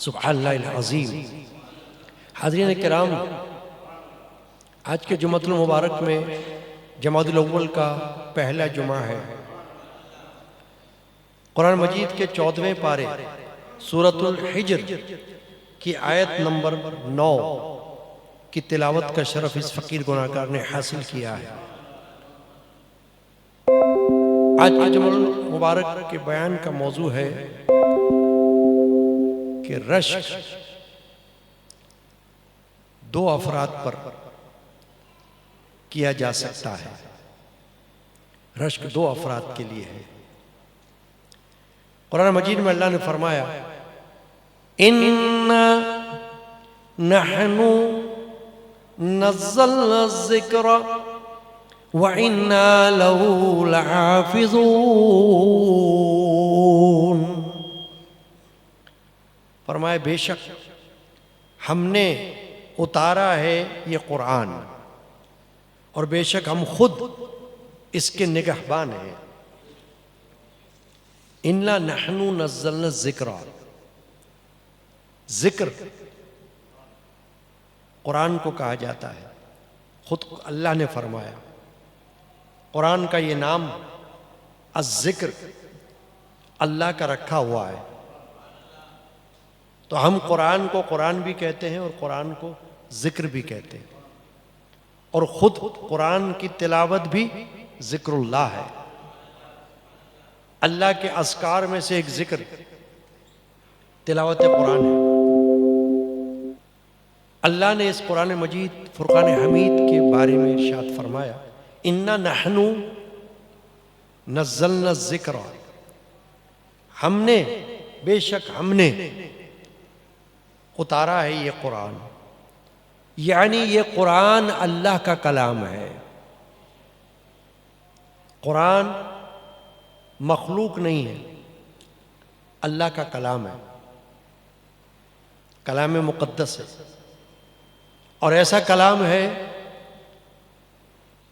سبحان اللہ العظیم۔ حاضرین کرام، آج کے جمعۃ المبارک میں جمادی الاول کا پہلا جمعہ ہے۔ قرآن مجید کے 14ویں پارے سورۃ الحجر کی آیت نمبر 9 کی تلاوت کا شرف اس فقیر گناہگار نے حاصل کیا ہے۔ آج کے جمعہ المبارک کے بیان کا موضوع ہے کہ رشک دو افراد پر کیا جا سکتا ہے۔ رشک دو افراد کے لیے ہے۔ قرآن مجید میں اللہ نے فرمایا اِنَّا نَحْنُ نَزَّلْنَا الذِّكْرَ وَإِنَّا لَهُ لَحَافِظُونَ۔ فرمایا بے شک ہم نے اتارا ہے یہ قرآن، اور بے شک ہم خود اس کے نگہبان ہیں۔ اِنَّا نَحْنُ نَزَّلْنَا الذِّكْرَ، ذکر قرآن کو کہا جاتا ہے۔ خود اللہ نے فرمایا قرآن کا یہ نام الذکر اللہ کا رکھا ہوا ہے، تو ہم قرآن کو قرآن بھی کہتے ہیں اور قرآن کو ذکر بھی کہتے ہیں، اور خود قرآن کی تلاوت بھی ذکر اللہ ہے۔ اللہ کے اذکار میں سے ایک ذکر تلاوت قرآن ہے۔ اللہ نے اس قرآن مجید فرقان حمید کے بارے میں ارشاد فرمایا اِنَّا نَحْنُ نَزَّلْنَا الذِّكْرَ، ہم نے بے شک ہم نے اتارا ہے یہ قرآن، یعنی یہ قرآن اللہ کا کلام ہے۔ قرآن مخلوق نہیں ہے، اللہ کا کلام ہے، کلام مقدس ہے، اور ایسا کلام ہے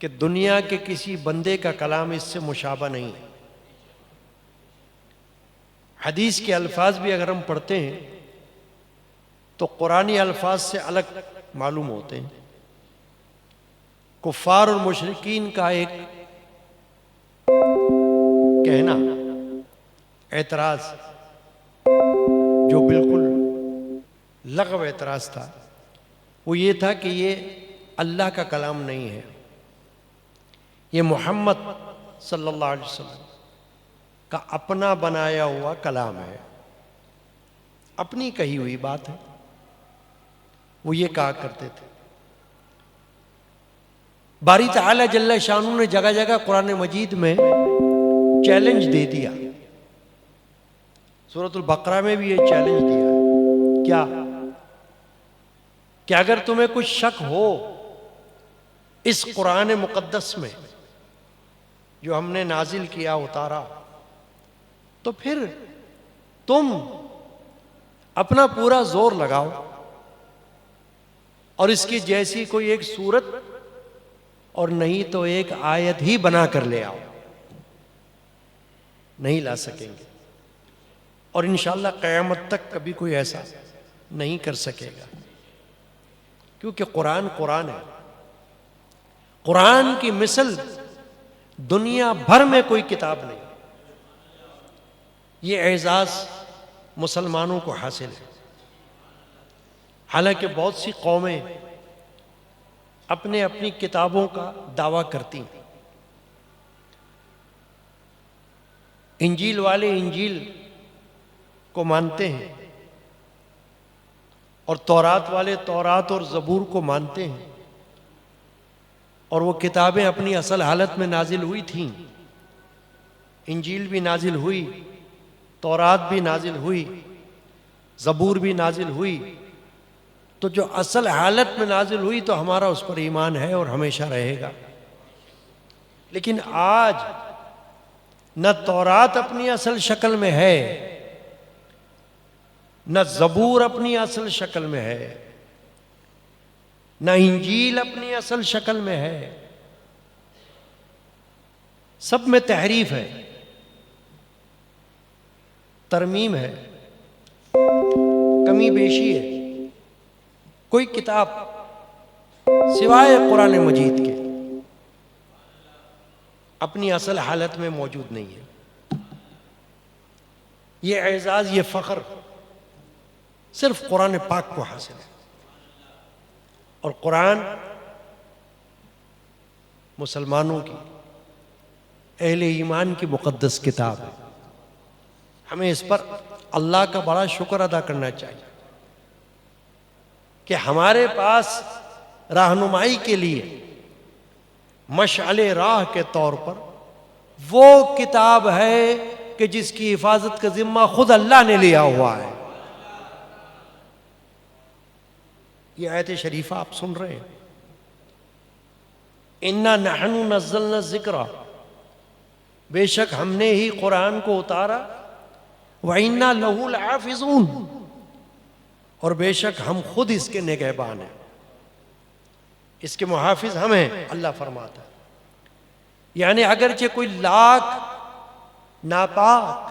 کہ دنیا کے کسی بندے کا کلام اس سے مشابہ نہیں ہے۔ حدیث کے الفاظ بھی اگر ہم پڑھتے ہیں تو قرآنی الفاظ سے الگ معلوم ہوتے ہیں۔ کفار اور مشرکین کا ایک کہنا، اعتراض جو بالکل لغو اعتراض تھا، وہ یہ تھا کہ یہ اللہ کا کلام نہیں ہے، یہ محمد صلی اللہ علیہ وسلم کا اپنا بنایا ہوا کلام ہے، اپنی کہی ہوئی بات ہے۔ وہ یہ کہا کرتے تھے۔ باری تعالی جل شانہ نے جگہ جگہ قرآن مجید میں چیلنج دے دیا۔ سورۃ البقرہ میں بھی یہ چیلنج دیا ہے۔ کیا؟ کہ اگر تمہیں کچھ شک ہو اس قرآن مقدس میں جو ہم نے نازل کیا اتارا، تو پھر تم اپنا پورا زور لگاؤ اور اس کی جیسی کوئی ایک صورت اور نہیں تو ایک آیت ہی بنا کر لے آؤ۔ نہیں لا سکیں گے، اور انشاءاللہ قیامت تک کبھی کوئی ایسا نہیں کر سکے گا، کیونکہ قرآن قرآن ہے۔ قرآن کی مثل دنیا بھر میں کوئی کتاب نہیں۔ یہ اعزاز مسلمانوں کو حاصل ہے۔ حالانکہ بہت سی قومیں اپنی کتابوں کا دعویٰ کرتی ہیں۔ انجیل والے انجیل کو مانتے ہیں، اور تورات والے تورات اور زبور کو مانتے ہیں، اور وہ کتابیں اپنی اصل حالت میں نازل ہوئی تھیں۔ انجیل بھی نازل ہوئی، تورات بھی نازل ہوئی، زبور بھی نازل ہوئی، تو جو اصل حالت میں نازل ہوئی تو ہمارا اس پر ایمان ہے اور ہمیشہ رہے گا۔ لیکن آج نہ تورات اپنی اصل شکل میں ہے، نہ زبور اپنی اصل شکل میں ہے، نہ انجیل اپنی اصل شکل میں ہے، سب میں تحریف ہے، ترمیم ہے۔ کمی بیشی ہے، کوئی کتاب سوائے قرآن مجید کے اپنی اصل حالت میں موجود نہیں ہے۔ یہ اعزاز، یہ فخر صرف قرآن پاک کو حاصل ہے، اور قرآن مسلمانوں کی، اہل ایمان کی مقدس کتاب ہے۔ ہمیں اس پر اللہ کا بڑا شکر ادا کرنا چاہیے کہ ہمارے پاس رہنمائی کے لیے مشعل راہ کے طور پر وہ کتاب ہے کہ جس کی حفاظت کا ذمہ خود اللہ نے لیا ہوا ہے۔ یہ آیت شریفہ آپ سن رہے ہیں، اِنَّا نَحْنُ نَزَّلْنَا الذِّكْرَ، بے شک ہم نے ہی قرآن کو اتارا، وَإِنَّا لَهُ لَحَافِظُونَ، اور بے شک ہم خود اس کے نگہبان ہیں، اس کے محافظ ہم ہیں، اللہ فرماتا ہے۔ یعنی اگرچہ کوئی لاکھ ناپاک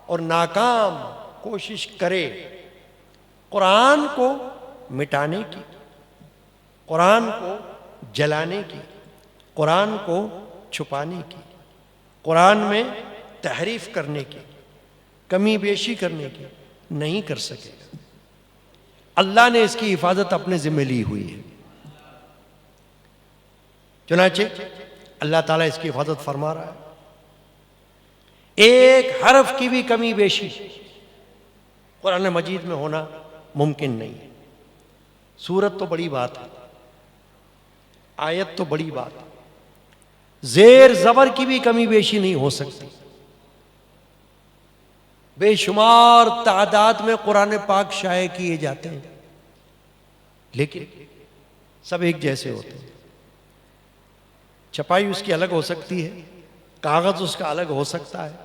اور ناکام کوشش کرے قرآن کو مٹانے کی، قرآن کو جلانے کی، قرآن کو چھپانے کی، قرآن میں تحریف کرنے کی، کمی بیشی کرنے کی، نہیں کر سکے گا۔ اللہ نے اس کی حفاظت اپنے ذمہ لی ہوئی ہے۔ چنانچہ اللہ تعالیٰ اس کی حفاظت فرما رہا ہے۔ ایک حرف کی بھی کمی بیشی قرآن مجید میں ہونا ممکن نہیں ہے۔ سورت تو بڑی بات ہے، آیت تو بڑی بات ہے، زیر زبر کی بھی کمی بیشی نہیں ہو سکتی۔ بے شمار تعداد میں قرآن پاک شائع کیے جاتے ہیں، لیکن سب ایک جیسے ہوتے ہیں۔ چھپائی اس کی الگ ہو سکتی ہے، کاغذ اس کا الگ ہو سکتا ہے،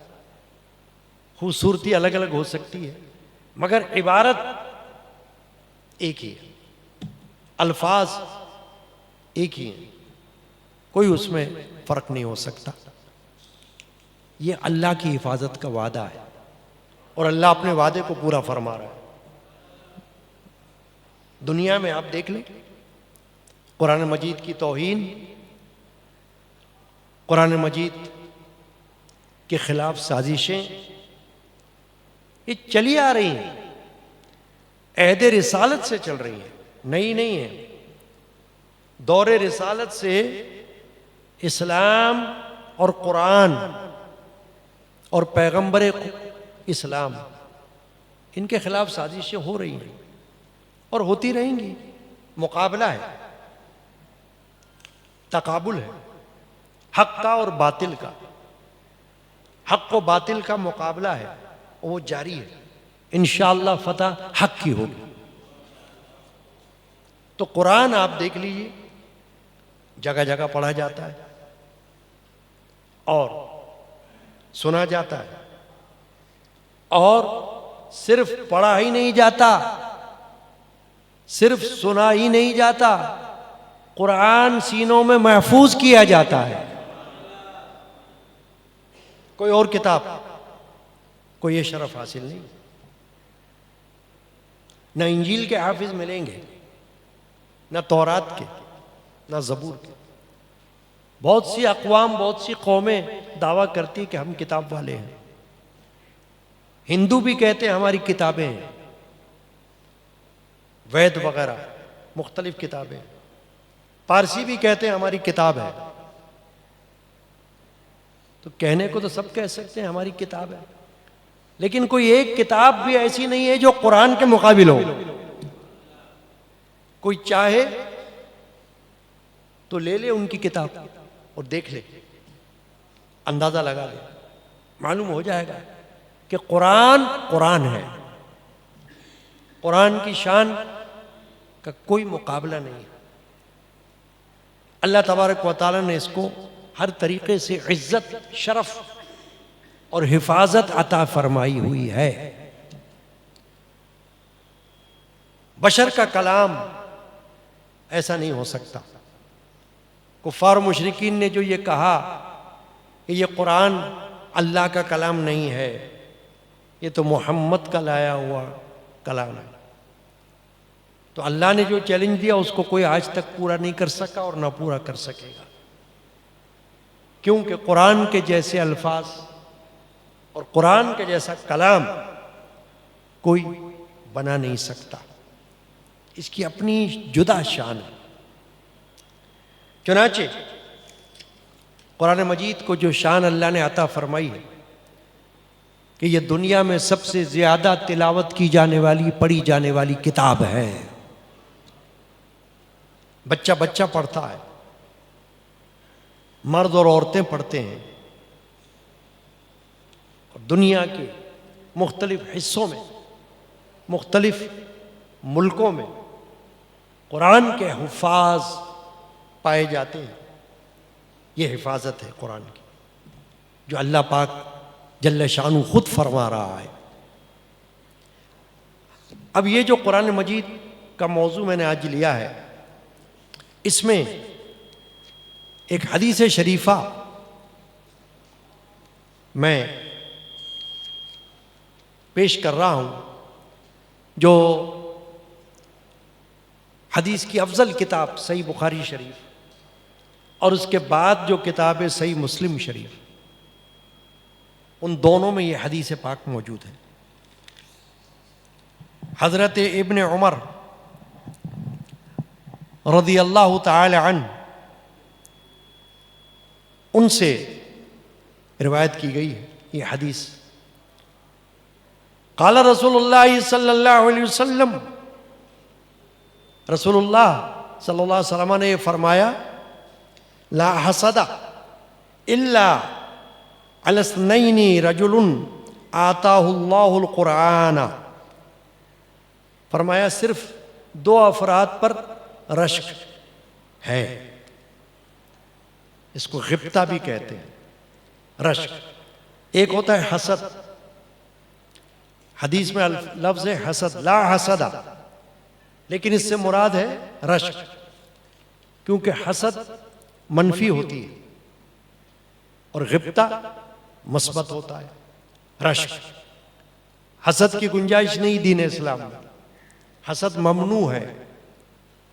خوبصورتی الگ الگ ہو سکتی ہے، مگر عبارت ایک ہی ہے، الفاظ ایک ہی ہیں، کوئی اس میں فرق نہیں ہو سکتا۔ یہ اللہ کی حفاظت کا وعدہ ہے، اور اللہ اپنے وعدے کو پورا فرما رہا ہے۔ دنیا میں آپ دیکھ لیں، قرآن مجید کی توہین، قرآن مجید کے خلاف سازشیں یہ چلی آ رہی ہیں، عہد رسالت سے چل رہی ہیں، نئی نہیں ہیں۔ دور رسالت سے اسلام اور قرآن اور پیغمبر اسلام، ان کے خلاف سازشیں ہو رہی ہیں اور ہوتی رہیں گی۔ مقابلہ ہے، تقابل ہے، حق کا اور باطل کا، حق و باطل کا مقابلہ ہے، وہ جاری ہے۔ انشاءاللہ فتح حق کی ہوگی۔ تو قرآن آپ دیکھ لیجئے، جگہ جگہ پڑھا جاتا ہے اور سنا جاتا ہے، اور صرف پڑھا ہی نہیں جاتا، صرف سنا ہی نہیں جاتا، قرآن سینوں میں محفوظ کیا جاتا ہے۔ کوئی اور کتاب کو یہ شرف حاصل نہیں۔ نہ انجیل کے حافظ ملیں گے، نہ تورات کے، نہ زبور کے۔ بہت سی اقوام، بہت سی قومیں دعویٰ کرتی کہ ہم کتاب والے ہیں۔ ہندو بھی کہتے ہیں ہماری کتابیں ہیں، وید وغیرہ مختلف کتابیں۔ پارسی بھی کہتے ہیں ہماری کتاب ہے۔ تو کہنے کو تو سب کہہ سکتے ہیں ہماری کتاب ہے، لیکن کوئی ایک کتاب بھی ایسی نہیں ہے جو قرآن کے مقابل ہو۔ کوئی چاہے تو لے لے ان کی کتاب اور دیکھ لے، اندازہ لگا لے، معلوم ہو جائے گا کہ قرآن قرآن ہے۔ قرآن کی شان کا کوئی مقابلہ نہیں ہے۔ اللہ تبارک و تعالیٰ نے اس کو ہر طریقے سے عزت، شرف اور حفاظت عطا فرمائی ہوئی ہے۔ بشر کا کلام ایسا نہیں ہو سکتا۔ کفار و مشرکین نے جو یہ کہا کہ یہ قرآن اللہ کا کلام نہیں ہے، یہ تو محمد کا لایا ہوا کلام ہے، تو اللہ نے جو چیلنج دیا اس کو کوئی آج تک پورا نہیں کر سکا اور نہ پورا کر سکے گا، کیونکہ قرآن کے جیسے الفاظ اور قرآن کے جیسا کلام کوئی بنا نہیں سکتا، اس کی اپنی جدا شان ہے۔ چنانچہ قرآن مجید کو جو شان اللہ نے عطا فرمائی ہے کہ یہ دنیا میں سب سے زیادہ تلاوت کی جانے والی، پڑھی جانے والی کتاب ہے، بچہ بچہ پڑھتا ہے، مرد اور عورتیں پڑھتے ہیں، اور دنیا کے مختلف حصوں میں، مختلف ملکوں میں قرآن کے حفاظ پائے جاتے ہیں۔ یہ حفاظت ہے قرآن کی جو اللہ پاک جل شانہ خود فرما رہا ہے۔ اب یہ جو قرآن مجید کا موضوع میں نے آج لیا ہے، اس میں ایک حدیث شریفہ میں پیش کر رہا ہوں جو حدیث کی افضل کتاب صحیح بخاری شریف اور اس کے بعد جو کتاب ہے صحیح مسلم شریف، ان دونوں میں یہ حدیث پاک موجود ہے۔ حضرت ابن عمر رضی اللہ تعالی عنہ ان سے روایت کی گئی ہے یہ حدیث۔ قال رسول اللہ صلی اللہ علیہ وسلم، رسول اللہ صلی اللہ علیہ وسلم نے یہ فرمایا، لا حسد الا علی اثنین رجل آتاہ اللہ القرآن، فرمایا صرف دو افراد پر رشک ہے، اس کو غبطہ بھی کہتے ہیں، رشک۔ ایک ہوتا ہے حسد، حدیث میں لفظ ہے حسد، لا حسد، لیکن اس سے مراد ہے رشک، کیونکہ حسد منفی ہوتی ہے اور غبطہ مثبت ہوتا ہے۔ رشک، حسد کی گنجائش نہیں دین اسلام میں، حسد ممنوع ہے۔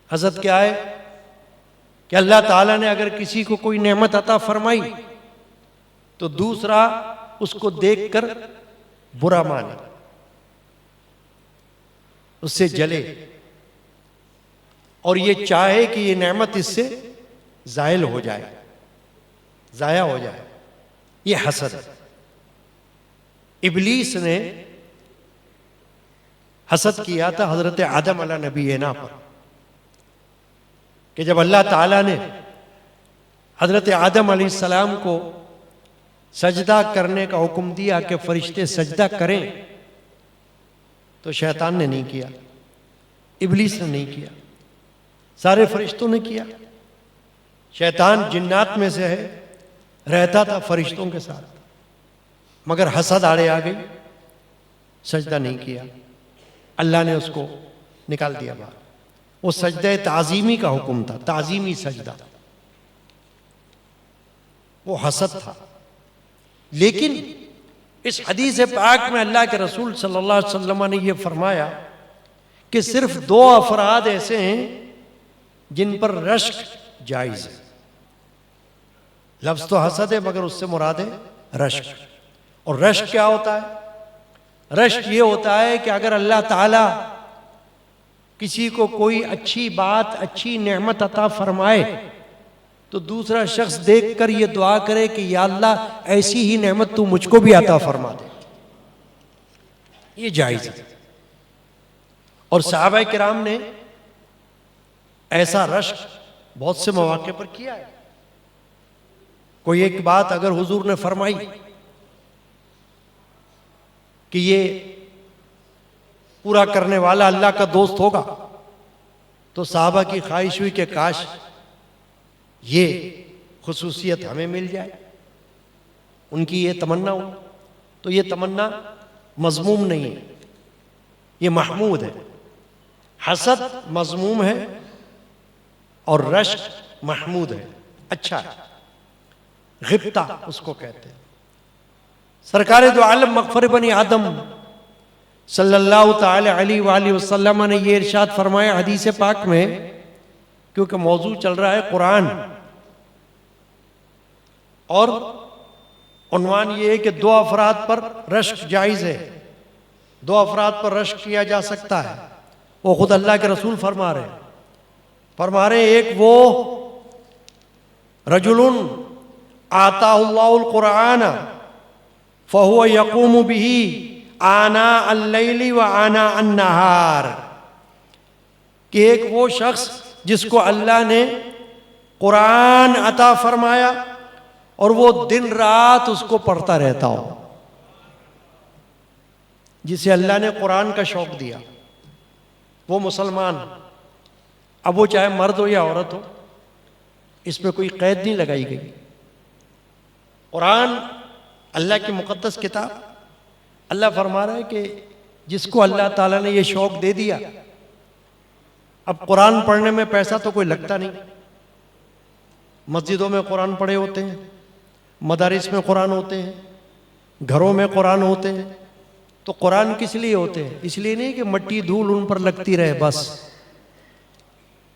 حسد کیا ہے کہ اللہ تعالیٰ نے اگر کسی کو کوئی نعمت عطا فرمائی تو دوسرا اس کو دیکھ کر برا مانے، اس سے جلے اور یہ چاہے کہ یہ نعمت اس سے زائل ہو جائے، ضائع ہو جائے، یہ حسد ہے۔ ابلیس نے حسد کیا تھا حضرت آدم علیہ نبینا پر، کہ جب اللہ تعالیٰ نے حضرت آدم علیہ السلام کو سجدہ کرنے کا حکم دیا کہ فرشتے سجدہ کریں، تو شیطان نے نہیں کیا، ابلیس نے نہیں کیا، سارے فرشتوں نے کیا۔ شیطان جنات میں سے ہے، رہتا تھا فرشتوں کے ساتھ، مگر حسد آڑے آ گئی، سجدہ نہیں کیا، اللہ نے اس کو نکال دیا باہر۔ وہ سجدہ تعظیمی کا حکم تھا، تعظیمی سجدہ، وہ حسد تھا۔ لیکن اس حدیث پاک میں اللہ کے رسول صلی اللہ علیہ وسلم نے یہ فرمایا کہ صرف دو افراد ایسے ہیں جن پر رشک جائز ہے۔ لفظ تو حسد ہے مگر اس سے مراد ہے رشک۔ اور رشک کیا ہوتا ہے؟ رشک یہ ہوتا ہے کہ اگر اللہ تعالیٰ کسی کو کوئی اچھی بات، اچھی نعمت عطا فرمائے تو دوسرا شخص دیکھ کر یہ دعا کرے کہ یا اللہ ایسی ہی نعمت تو مجھ کو بھی عطا فرما دے، یہ جائز ہے۔ اور صحابہ کرام نے ایسا رشک بہت سے مواقع پر کیا ہے۔ کوئی ایک بات اگر حضور نے فرمائی کہ یہ پورا کرنے والا اللہ کا دوست ہوگا تو صحابہ کی خواہش ہوئی کہ کاش یہ خصوصیت ہمیں مل جائے، ان کی یہ تمنا ہو۔ تو یہ تمنا مذموم نہیں ہے، یہ محمود ہے۔ حسد مذموم ہے اور رشک محمود ہے، اچھا ہے۔ غبطہ اس کو کہتے ہیں۔ سرکار دو عالم مغفر بنی آدم صلی اللہ تعالی علیہ وآلہ وسلم نے یہ ارشاد فرمایا حدیث پاک میں، کیونکہ موضوع چل رہا ہے قرآن، اور عنوان یہ ہے کہ دو افراد پر رشک جائز ہے، دو افراد پر رشک کیا جا سکتا ہے، وہ خود اللہ کے رسول فرما رہے ہیں ایک وہ رجل آتاہ اللہ القرآن فہو یقوم بہ آناء اللیل و آناء النہار، کہ ایک وہ شخص جس کو اللہ نے قرآن عطا فرمایا اور وہ دن رات اس کو پڑھتا رہتا ہو، جسے اللہ نے قرآن کا شوق دیا، وہ مسلمان، اب وہ چاہے مرد ہو یا عورت ہو، اس پہ کوئی قید نہیں لگائی گئی۔ قرآن اللہ کی مقدس کتاب، اللہ فرما رہا ہے کہ جس کو اللہ تعالیٰ نے یہ شوق دے دیا، اب قرآن پڑھنے میں پیسہ تو کوئی لگتا نہیں، مسجدوں میں قرآن پڑھے ہوتے ہیں، مدارس میں قرآن ہوتے ہیں، گھروں میں قرآن ہوتے ہیں، تو قرآن کس لیے ہوتے ہیں؟ اس لیے نہیں کہ مٹی دھول ان پر لگتی رہے بس،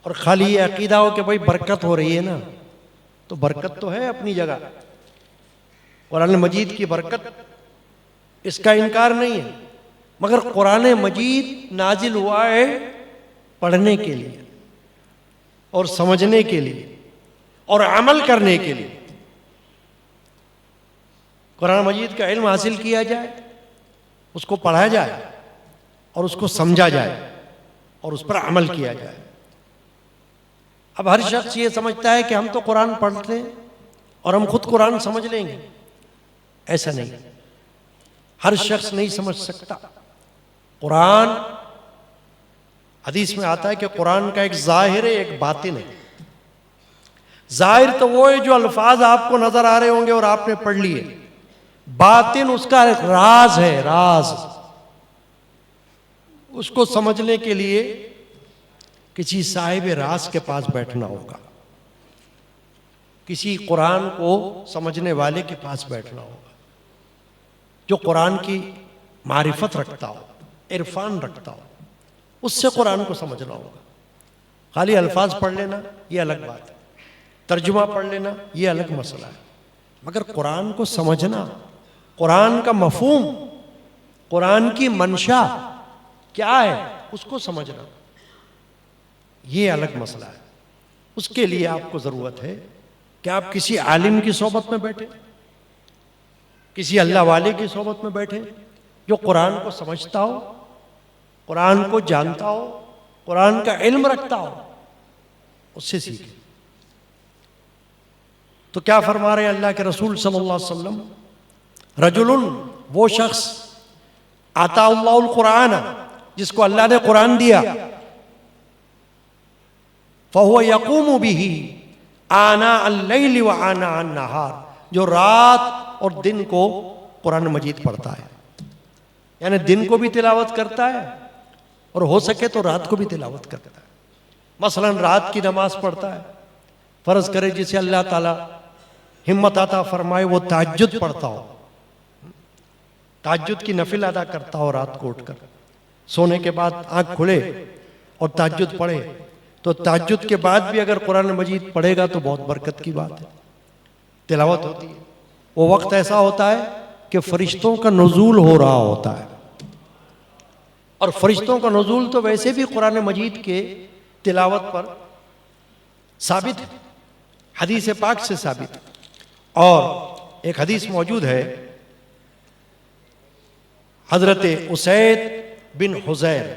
اور خالی یہ عقیدہ ہو کہ بھائی برکت ہو رہی ہے نا، تو برکت تو ہے اپنی جگہ، قرآن مجید کی برکت، اس کا انکار نہیں ہے، مگر قرآن مجید نازل ہوا ہے پڑھنے کے لیے اور سمجھنے کے لیے اور عمل کرنے کے لیے۔ قرآن مجید کا علم حاصل کیا جائے، اس کو پڑھا جائے اور اس کو سمجھا جائے اور اس پر عمل کیا جائے۔ اب ہر شخص یہ سمجھتا ہے کہ ہم تو قرآن پڑھتے ہیں اور ہم خود قرآن سمجھ لیں گے، ایسا نہیں، ہر شخص نہیں سمجھ سکتا۔ قرآن، حدیث میں آتا ہے کہ قرآن کا ایک ظاہر ہے ایک باطن ہے۔ ظاہر تو وہ ہے جو الفاظ آپ کو نظر آ رہے ہوں گے اور آپ نے پڑھ لیے، باطن اس کا ایک راز ہے، راز، اس کو سمجھنے کے لیے کسی صاحب راز کے پاس بیٹھنا ہوگا، کسی قرآن کو سمجھنے والے کے پاس بیٹھنا ہوگا، جو قرآن کی معرفت رکھتا ہو، عرفان رکھتا ہو، اس سے قرآن کو سمجھنا ہوگا۔ خالی الفاظ پڑھ لینا یہ الگ بات ہے، ترجمہ پڑھ لینا یہ الگ مسئلہ ہے، مگر قرآن کو سمجھنا، قرآن کا مفہوم، قرآن کی منشا کیا ہے، اس کو سمجھنا، یہ الگ مسئلہ ہے۔ اس کے لیے آپ کو ضرورت ہے کہ آپ کسی عالم کی صحبت میں بیٹھیں، کسی اللہ والے کی صحبت میں بیٹھیں جو قرآن کو سمجھتا ہو، قرآن کو جانتا ہو، قرآن کا علم رکھتا ہو، اس سے سیکھیں۔ تو کیا فرما رہے ہیں اللہ کے رسول صلی اللہ علیہ وسلم؟ رجل، وہ شخص، آتا اللہ القرآن، جس کو اللہ نے قرآن دیا، فہو یقوم بہ آناء اللیل و آناء النہار، جو رات اور دن کو قرآن مجید پڑھتا ہے، یعنی دن کو بھی تلاوت کرتا ہے اور ہو سکے تو رات کو بھی تلاوت کرتا ہے۔ مثلا رات کی نماز پڑھتا ہے، فرض کرے جسے اللہ تعالیٰ ہمت عطا فرمائے وہ تہجد پڑھتا ہو، تہجد کی نفل ادا کرتا ہو، رات کو اٹھ کر سونے کے بعد آنکھ کھلے اور تہجد پڑھے، تو تہجد کے بعد بھی اگر قرآن مجید پڑھے گا تو بہت برکت کی بات ہے، تلاوت ہوتی ہے۔ وہ وقت ایسا ہوتا ہے کہ فرشتوں کا نزول ہو رہا ہوتا ہے، اور فرشتوں کا نزول تو ویسے بھی قرآن مجید کے تلاوت پر ثابت ہے، حدیث پاک سے ثابت ہے۔ اور ایک حدیث موجود ہے، حضرت اسید بن حضیر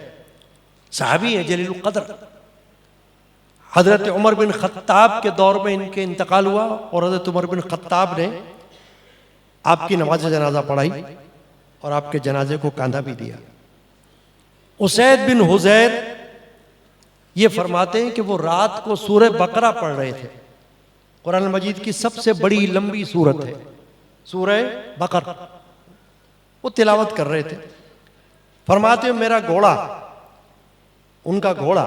صحابی ہے جلیل القدر، حضرت عمر بن خطاب کے دور میں ان کے انتقال ہوا، اور حضرت عمر بن خطاب نے آپ کی نماز جنازہ پڑھائی اور آپ کے جنازے کو کاندھا بھی دیا۔ اسید بن حضیر یہ فرماتے ہیں کہ وہ رات کو سورہ بقرہ پڑھ رہے تھے، قرآن مجید کی سب سے بڑی لمبی سورت ہے سورہ بقرہ، وہ تلاوت کر رہے تھے۔ فرماتے ہیں میرا گھوڑا، ان کا گھوڑا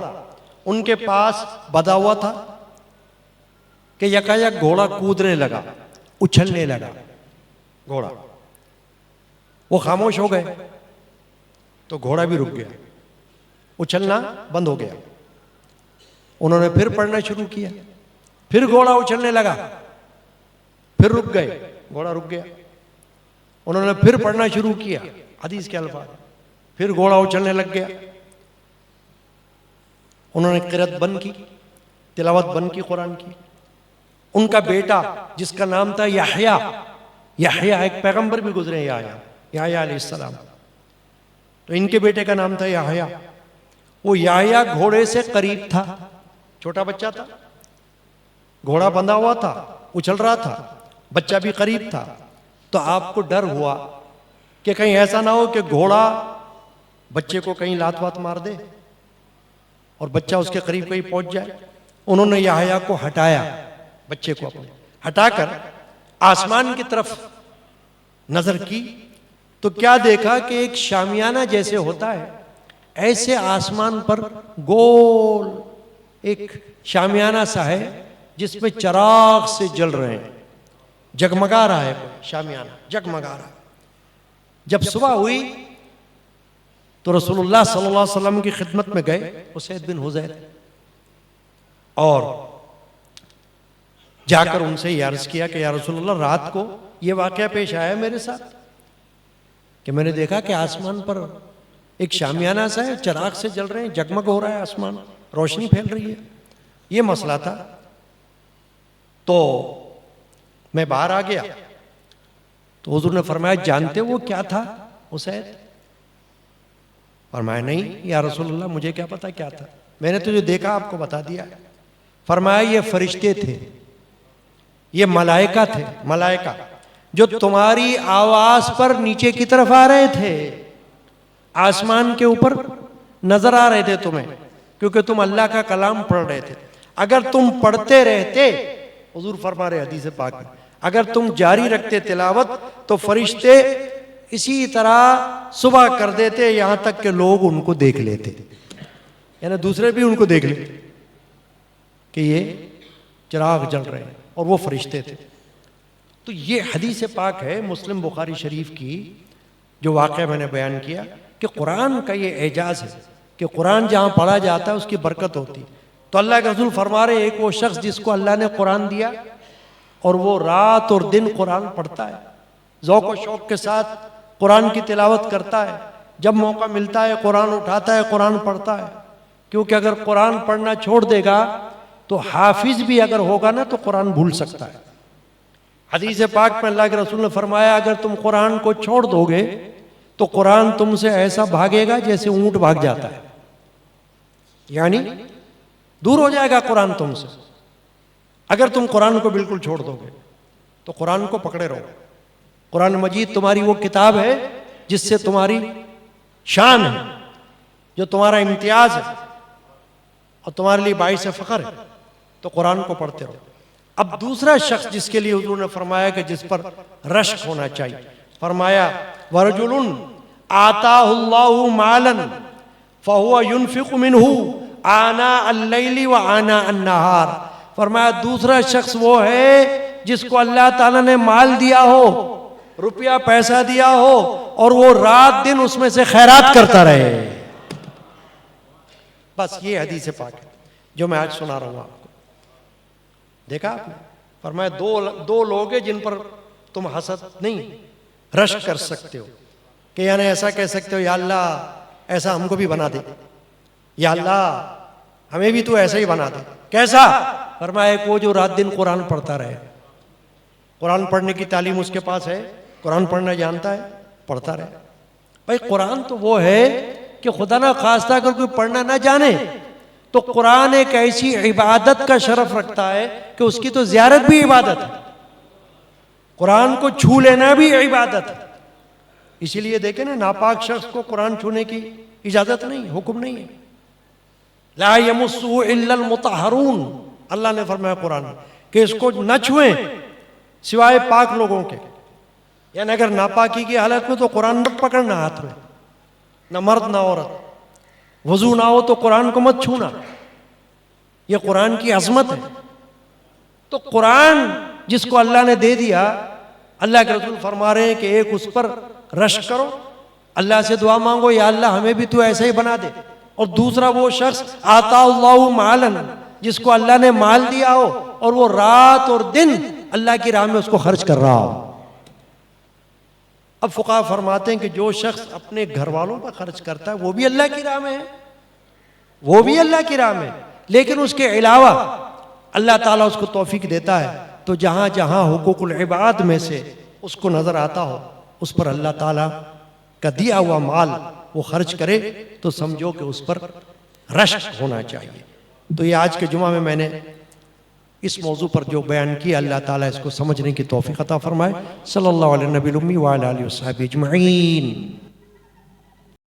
ان کے پاس بدھا ہوا تھا کہ یکایک گھوڑا کودنے لگا، اچھلنے لگا گھوڑا، وہ خاموش ہو گئے۔ تو گھوڑا بھی رک گیا، اچھلنا بند ہو گیا۔ انہوں نے پھر پڑھنا شروع کیا، پھر گھوڑا اچھلنے لگا، پھر رک گئے، گھوڑا رک گیا۔ انہوں نے پھر پڑھنا شروع کیا، حدیث کے الفاظ، پھر گھوڑا اچھلنے لگ گیا۔ انہوں نے قرأت بند کی، تلاوت بند کی قرآن کی۔ ان کا بیٹا جس کا نام تھا یحییٰ، یحییٰ ایک پیغمبر بھی گزرے ہیں، یحییٰ علیہ السلام، تو ان کے بیٹے کا نام تھا یحییٰ۔ وہ یحییٰ گھوڑے سے قریب تھا، چھوٹا بچہ تھا، گھوڑا بندھا ہوا تھا، اچھل رہا تھا، بچہ بھی قریب تھا۔ تو آپ کو ڈر ہوا کہ کہیں ایسا نہ ہو کہ گھوڑا بچے کو کہیں لات وات مار دے اور بچہ اس کے قریب کہیں پہنچ جائے۔ انہوں نے یحییٰ کو ہٹایا، بچے کو اپنے ہٹا کر آسمان کی طرف نظر کی تو کیا دیکھا کہ ایک شامیانہ جیسے ہوتا ہے، ایسے آسمان پر گول ایک شامیانہ سا ہے جس پہ چراغ سے جل رہے ہیں، جگمگا رہا ہے، شامیانہ جگمگا رہا ہے۔ جب صبح ہوئی تو رسول اللہ صلی اللہ علیہ وسلم کی خدمت میں گئے اسید بن حضیر، اور جا کر ان سے یہ عرض کیا کہ یا رسول اللہ، رات کو یہ واقعہ پیش آیا میرے ساتھ کہ میں نے دیکھا کہ آسمان پر ایک شامیانہ سا ہے، چراغ سے جل رہے ہیں، جگمگ ہو رہا ہے آسمان، روشنی پھیل رہی ہے، یہ مسئلہ تھا۔ تو میں باہر آ گیا تو حضور نے فرمایا جانتے وہ کیا تھا اسید؟ فرمایا نہیں یا رسول اللہ، مجھے کیا پتا کیا تھا، میں نے تو جو دیکھا آپ کو بتا دیا۔ فرمایا یہ فرشتے تھے، یہ ملائکہ تھے، ملائکہ جو تمہاری آواز پر نیچے کی طرف آ رہے تھے، آسمان کے اوپر نظر آ رہے تھے تمہیں، کیونکہ تم اللہ کا کلام پڑھ رہے تھے۔ اگر تم پڑھتے رہتے، حضور فرما رہے حدیث پاک میں، اگر تم جاری رکھتے تلاوت تو فرشتے اسی طرح صبح کر دیتے یہاں تک کہ لوگ ان کو دیکھ لیتے، یعنی دوسرے بھی ان کو دیکھ لیتے کہ یہ چراغ جل رہے ہیں، اور وہ فرشتے تھے۔ تو یہ حدیث پاک ہے مسلم بخاری شریف کی، جو واقعہ میں نے بیان کیا کہ قرآن کا یہ اعجاز ہے کہ قرآن جہاں پڑھا جاتا ہے اس کی برکت ہوتی۔ تو اللہ کے رسول فرما رہے ایک وہ شخص جس کو اللہ نے قرآن دیا اور وہ رات اور دن قرآن پڑھتا ہے، ذوق و شوق کے ساتھ قرآن کی تلاوت کرتا ہے، جب موقع ملتا ہے قرآن اٹھاتا ہے، قرآن پڑھتا ہے، کیونکہ اگر قرآن پڑھنا چھوڑ دے گا تو حافظ بھی اگر ہوگا نا تو قرآن بھول سکتا ہے۔ حدیث پاک میں اللہ کے رسول نے فرمایا اگر تم قرآن کو چھوڑ دو گے تو قرآن تم سے ایسا بھاگے گا جیسے اونٹ بھاگ جاتا ہے، یعنی دور ہو جائے گا قرآن تم سے۔ اگر تم قرآن کو بالکل چھوڑ دو گے تو قرآن کو پکڑے رہو۔ قرآن مجید تمہاری وہ کتاب ہے جس سے تمہاری شان ہے، جو تمہارا امتیاز ہے اور تمہارے لیے باعث فخر ہے، تو قرآن کو پڑھتے رہو۔ اب دوسرا شخص جس کے لیے حضور نے فرمایا کہ جس پر رشک ہونا چاہیے، فرمایا وَرَجُلٌ آتَاهُ اللَّهُ مَالًا فَهُوَ يُنْفِقُ مِنْهُ آنَاءَ اللَّيْلِ وَآنَاءَ النَّهَارِ۔ فرمایا دوسرا شخص وہ ہے جس کو اللہ تعالیٰ نے مال دیا ہو، روپیہ پیسہ دیا ہو، اور وہ رات دن اس میں سے خیرات کرتا رہے۔ بس یہ حدیث پاک ہے جو میں آج سنا رہا ہوں آپ کو۔ دیکھا آپ نے، فرمایا دو لوگ ہیں جن پر تم حسد نہیں، رشک کر سکتے ہو، کہ یعنی ایسا کہہ سکتے ہو یا اللہ ایسا ہم کو بھی بنا دے، یا اللہ ہمیں بھی تو ایسا ہی بنا دے۔ کیسا؟ فرمایا ایک وہ جو رات دن قرآن پڑھتا رہے، قرآن پڑھنے کی تعلیم اس کے پاس ہے، قرآن پڑھنا جانتا ہے، پڑھتا رہے۔ بھائی قرآن تو وہ ہے کہ خدا نہ خواستہ اگر کوئی پڑھنا نہ جانے تو قرآن ایک ایسی عبادت کا شرف رکھتا ہے کہ اس کی تو زیارت بھی عبادت ہے، قرآن کو چھو لینا بھی عبادت ہے۔ اسی لیے دیکھیں نا، ناپاک شخص کو قرآن چھونے کی اجازت نہیں، حکم نہیں ہے۔ لا یمسہ الا المطہرون، اللہ نے فرمایا قرآن کہ اس کو نہ چھوئیں سوائے پاک لوگوں کے، یعنی اگر ناپاکی کی حالت میں تو قرآن مت پکڑنا ہاتھ میں، نہ مرد نہ عورت، وضو نہ ہو تو قرآن کو مت چھونا، یہ قرآن کی عظمت ہے۔ تو قرآن جس کو اللہ نے دے دیا، اللہ کے رسول فرما رہے ہیں کہ ایک اس پر رشک کرو اللہ سے دعا مانگو یا اللہ ہمیں بھی تو ایسا ہی بنا دے. اور دوسرا وہ شخص آتا اللہ مالن، جس کو اللہ نے مال دیا ہو اور وہ رات اور دن اللہ کی راہ میں اس کو خرچ کر رہا ہو. اب فقہا فرماتے ہیں کہ جو شخص اپنے گھر والوں پر خرچ کرتا ہے وہ بھی اللہ کی راہ میں ہے، وہ بھی اللہ کی راہ میں، لیکن اس کے علاوہ اللہ تعالیٰ اس کو توفیق دیتا ہے تو جہاں جہاں حقوق العباد میں سے اس کو نظر آتا ہو اس پر اللہ تعالیٰ کا دیا ہوا مال وہ خرچ کرے تو سمجھو کہ اس پر رشک ہونا چاہیے. تو یہ آج کے جمعہ میں نے اس موضوع پر جو بیان کیا، اللہ تعالیٰ اس کو سمجھنے کی توفیق عطا فرمائے. صلی اللہ علیہ نبی الامی وعلی آلہ وصحبہ اجمعین.